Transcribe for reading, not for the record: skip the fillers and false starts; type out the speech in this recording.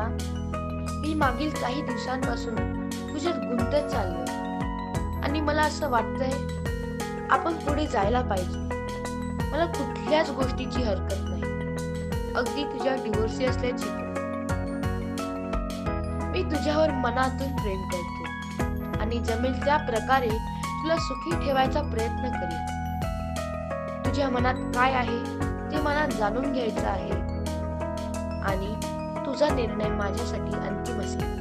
मी मागील काही दिवसांपासून तुझ्यात गुंतत चाललोय आणि मला असं वाटतंय आपण पुढे जायला पाहिजे. मला कुठल्याच गोष्टीची हरकत नाही, अगदी तुझ्या डिवोर्सी असल्याची पण. मी तुझ्यावर मनातून प्रेम करतो आणि जमेल त्या प्रकारे तुला सुखी ठेवायचा प्रयत्न करीन. तुझ्या मनात काय आहे ते मला जाणून घ्यायचं आहे आणि तुझा निर्णय माझ्यासाठी अंतिम असेल.